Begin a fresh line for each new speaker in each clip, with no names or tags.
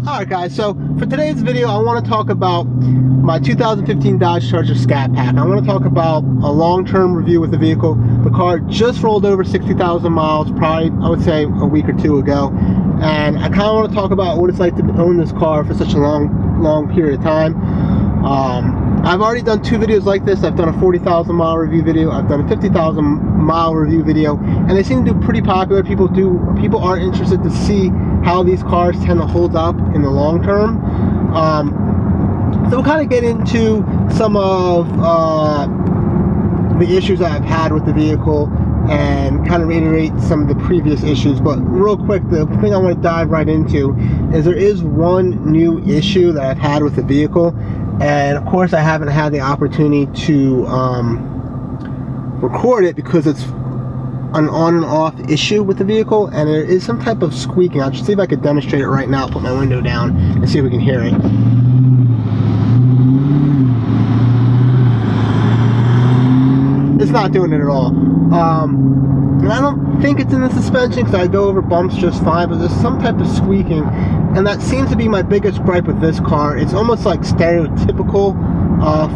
Alright guys, so for today's video I want to talk about my 2015 Dodge Charger Scat Pack. I want to talk about a long-term review with the vehicle. The car just rolled over 60,000 miles, probably I would say a week or two ago, and I kind of want to talk about what it's like to own this car for such a long period of time. I've already done 2 videos like this. I've done a 40,000 mile review video, I've done a 50,000 mile review video, and they seem to do pretty popular. People are interested to see how these cars tend to hold up in the long term. So we'll kind of get into some of the issues that I've had with the vehicle and kind of reiterate some of the previous issues. But real quick, the thing I want to dive right into is there is one new issue that I've had with the vehicle, and of course I haven't had the opportunity to record it because it's an on and off issue with the vehicle, and there is some type of squeaking. I'll just see if I could demonstrate it right now. I'll put my window down and see if we can hear it. It's not doing it at all. And I don't think it's in the suspension because I go over bumps just fine, but there's some type of squeaking, and that seems to be my biggest gripe with this car. It's almost like stereotypical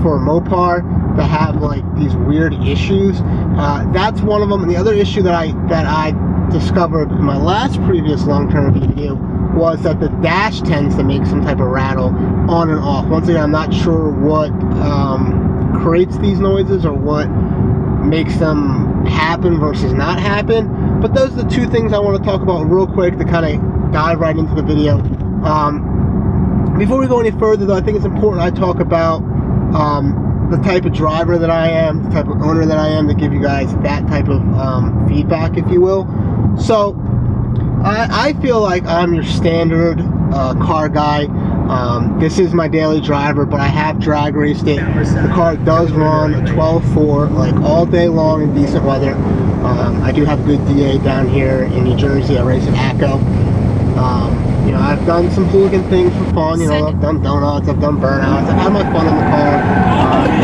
for a Mopar to have like these weird issues. That's one of them. And the other issue that I discovered in my previous long-term video was that the dash tends to make some type of rattle on and off. Once again, I'm not sure what creates these noises or what makes them happen versus not happen. But those are the 2 things I want to talk about real quick to kind of dive right into the video. Before we go any further though, I think it's important I talk about the type of driver that I am, the type of owner that I am, to give you guys that type of feedback, if you will. So I feel like I'm your standard car guy. This is my daily driver, but I have drag raced it. The car does run a 12.4 like all day long in decent weather. I do have good DA down here in New Jersey. I race at ACO. You know, I've done some hooligan things for fun. You know, I've done donuts, I've done burnouts, I've had my fun in the car.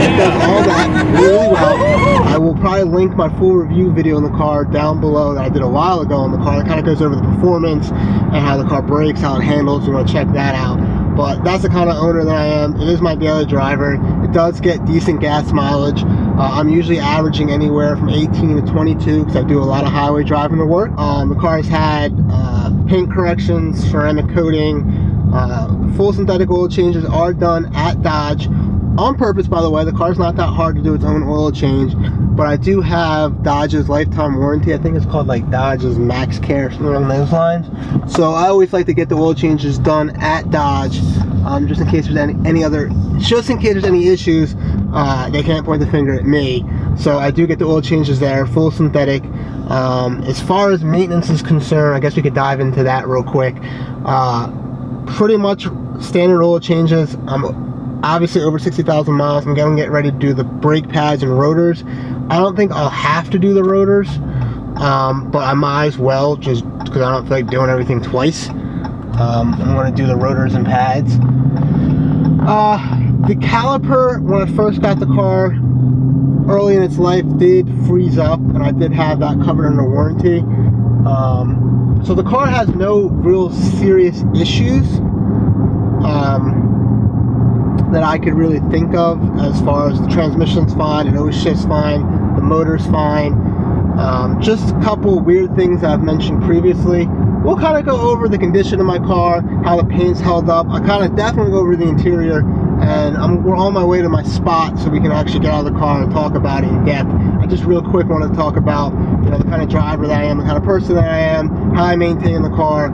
It does all that really well. I will probably link my full review video in the car down below that I did a while ago on the car. It kind of goes over the performance and how the car brakes, how it handles. You want to check that out. But that's the kind of owner that I am. It is my daily driver. It does get decent gas mileage. I'm usually averaging anywhere from 18 to 22 because I do a lot of highway driving to work. The car has had paint corrections, ceramic coating, full synthetic oil changes are done at Dodge. On purpose, by the way. The car's not that hard to do its own oil change, but I do have Dodge's lifetime warranty. I think it's called like Dodge's Max Care, something along those lines. So I always like to get the oil changes done at Dodge, just in case there's any issues, they can't point the finger at me. So I do get the oil changes there, full synthetic. As far as maintenance is concerned, I guess we could dive into that real quick. Pretty much standard oil changes. I'm obviously over 60,000 miles. I'm going to get ready to do the brake pads and rotors. I don't think I'll have to do the rotors, but I might as well, just because I don't feel like doing everything twice. I'm going to do the rotors and pads. The caliper, when I first got the car early in its life, did freeze up, and I did have that covered under warranty. So the car has no real serious issues that I could really think of, as far as the transmission's fine, it always shifts fine, the motor's fine. Just a couple weird things that I've mentioned previously. We'll kind of go over the condition of my car, how the paint's held up. I kind of definitely go over the interior, and we're on my way to my spot so we can actually get out of the car and talk about it in depth. I just real quick want to talk about, you know, the kind of driver that I am, the kind of person that I am, how I maintain the car,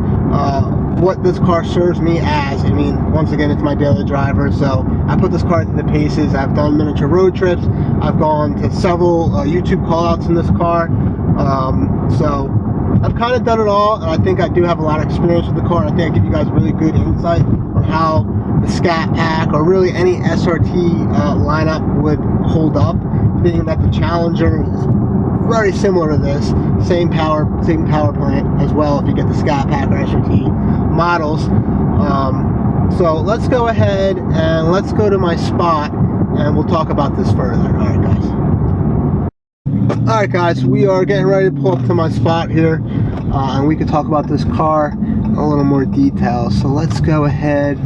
what this car serves me as. I mean, once again, it's my daily driver, so I put this car through the paces. I've done miniature road trips. I've gone to several YouTube call-outs in this car. So I've kind of done it all, and I think I do have a lot of experience with the car. I think I give you guys really good insight on how the Scat Pack, or really any SRT lineup, would hold up, being that the Challenger is very similar to this, same power plant as well if you get the Scat Pack or SRT models. So let's go ahead and let's go to my spot and we'll talk about this further. Alright guys, we are getting ready to pull up to my spot here, and we can talk about this car in a little more detail. So let's go ahead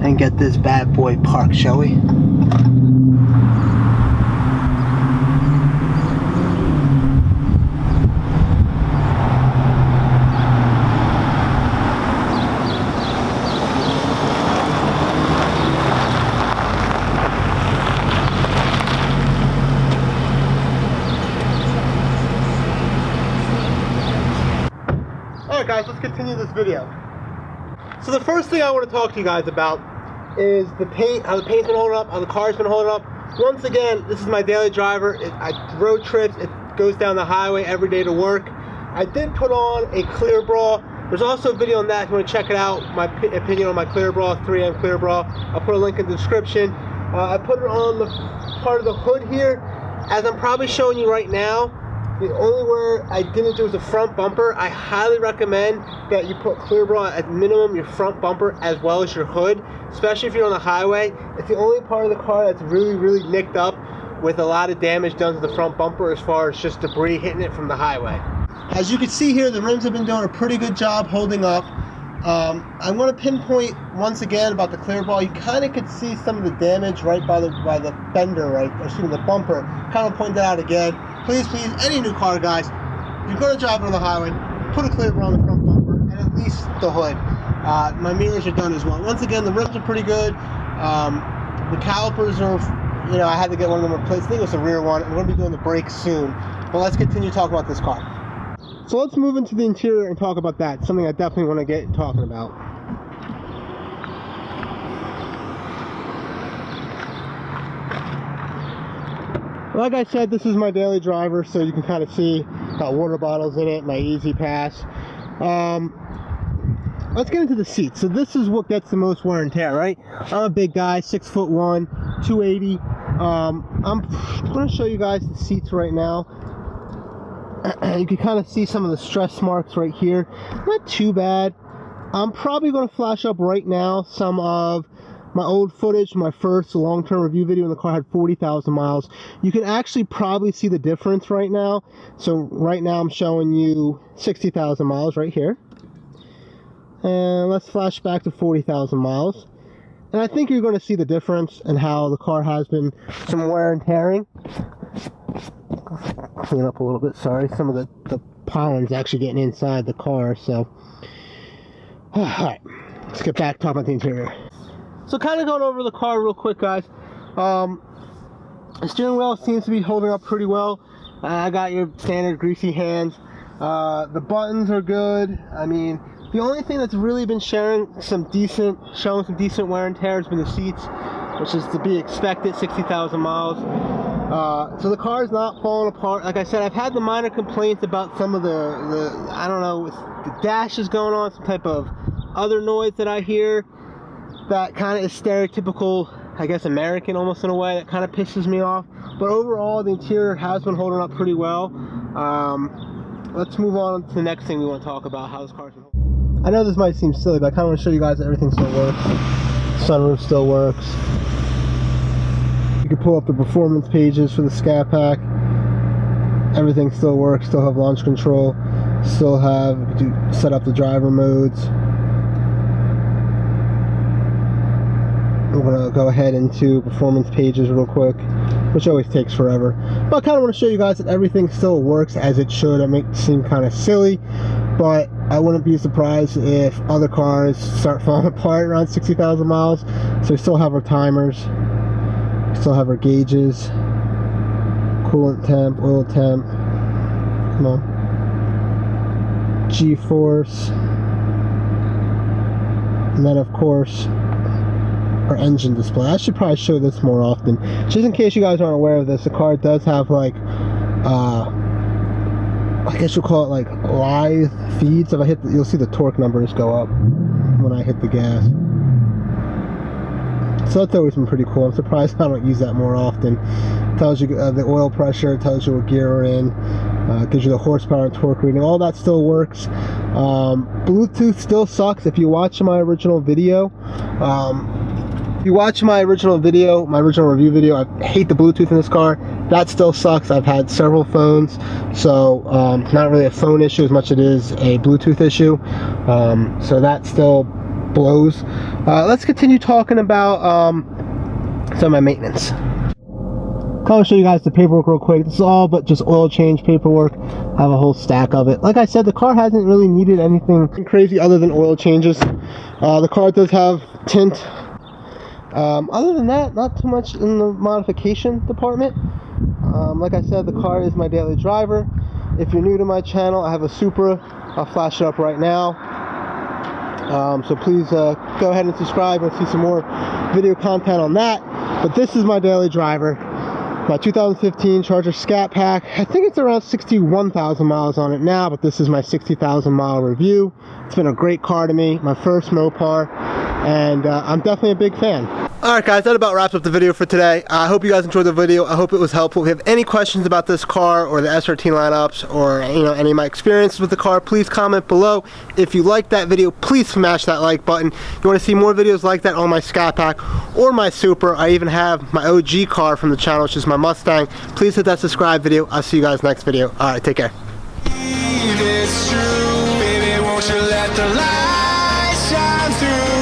and get this bad boy parked, shall we? Alright guys, let's continue this video. So the first thing I want to talk to you guys about is the paint, how the paint's been holding up, how the car's been holding up. Once again, this is my daily driver. I road trips, it goes down the highway every day to work. I did put on a clear bra. There's also a video on that if you want to check it out, my opinion on my clear bra, 3M clear bra. I'll put a link in the description. I put it on the part of the hood here. As I'm probably showing you right now, the only where I didn't do was the front bumper. I highly recommend that you put clear bra at minimum your front bumper as well as your hood, especially if you're on the highway. It's the only part of the car that's really nicked up with a lot of damage done to the front bumper as far as just debris hitting it from the highway. As you can see here, the rims have been doing a pretty good job holding up. I want to pinpoint once again about the clear bra. You kind of could see some of the damage right by the fender, right, or excuse me, the bumper. Kind of point that out again. Please, any new car guys, if you're going to drive it on the highway, put a clear bra on the front bumper and at least the hood. My mirrors are done as well. Once again, the rims are pretty good. The calipers are, you know, I had to get one of them replaced. I think it was the rear one. I'm going to be doing the brakes soon. But let's continue talking about this car. So let's move into the interior and talk about that. Something I definitely want to get talking about. Like I said, this is my daily driver, so you can kind of see water bottles in it, my Easy Pass. Let's get into the seats. So this is what gets the most wear and tear, right? I'm a big guy, 6'1", 280. I'm going to show you guys the seats right now. You can kind of see some of the stress marks right here. Not too bad. I'm probably going to flash up right now some of my old footage. My first long-term review video when the car had 40,000 miles. You can actually probably see the difference right now. So right now I'm showing you 60,000 miles right here. And let's flash back to 40,000 miles. And I think you're going to see the difference in how the car has been some wear and tearing. Clean up a little bit, sorry. Some of the pollen's actually getting inside the car, so. Alright, let's get back to talking about the interior. So kind of going over the car real quick, guys. The steering wheel seems to be holding up pretty well. I got your standard greasy hands. The buttons are good. I mean, the only thing that's really been showing some decent wear and tear has been the seats, which is to be expected, 60,000 miles. So the car is not falling apart. Like I said, I've had the minor complaints about some of the I don't know, the dash is going on, some type of other noise that I hear that kind of is stereotypical, I guess, American almost in a way, that kind of pisses me off. But overall, the interior has been holding up pretty well. Let's move on to the next thing we want to talk about, how this car's been holding up. I know this might seem silly, but I kind of want to show you guys that everything still works. Sunroof still works. You can pull up the performance pages for the Scat Pack. Everything still works, still have launch control, still have, set up the driver modes. I'm going to go ahead into performance pages real quick, which always takes forever. But I kind of want to show you guys that everything still works as it should. It may seem kind of silly, but I wouldn't be surprised if other cars start falling apart around 60,000 miles. So we still have our timers, we still have our gauges, coolant temp, oil temp, come on, G-force, And then of course our engine display. I should probably show this more often. Just in case you guys aren't aware of this, the car does have like I guess you'll call it like live feeds. If I hit you'll see the torque numbers go up when I hit the gas. So that's always been pretty cool. I'm surprised I don't use that more often. Tells you the oil pressure, tells you what gear we're in, gives you the horsepower and torque reading. All that still works. Bluetooth still sucks. If you watch my original video, my original review video, I hate the Bluetooth in this car. That still sucks. I've had several phones, so not really a phone issue as much as it is a Bluetooth issue. So that still blows. Let's continue talking about some of my maintenance. I'll show you guys the paperwork real quick. This is all but just oil change paperwork. I have a whole stack of it. Like I said, the car hasn't really needed anything crazy other than oil changes. The car does have tint. Other than that, not too much in the modification department. Like I said, the car is my daily driver. If you're new to my channel, I have a Supra. I'll flash it up right now. So please go ahead and subscribe and see some more video content on that. But this is my daily driver, my 2015 Charger Scat Pack. I think it's around 61,000 miles on it now, but this is my 60,000 mile review. It's been a great car to me, my first Mopar, and I'm definitely a big fan. Alright guys, that about wraps up the video for today. I hope you guys enjoyed the video. I hope it was helpful. If you have any questions about this car or the S13 lineups or any of my experiences with the car, please comment below. If you liked that video, please smash that like button. If you want to see more videos like that on my Scat Pack or my Supra, I even have my OG car from the channel, which is my Mustang. Please hit that subscribe video. I'll see you guys next video. Alright, take care.
It's true, baby, won't you let the light shine through?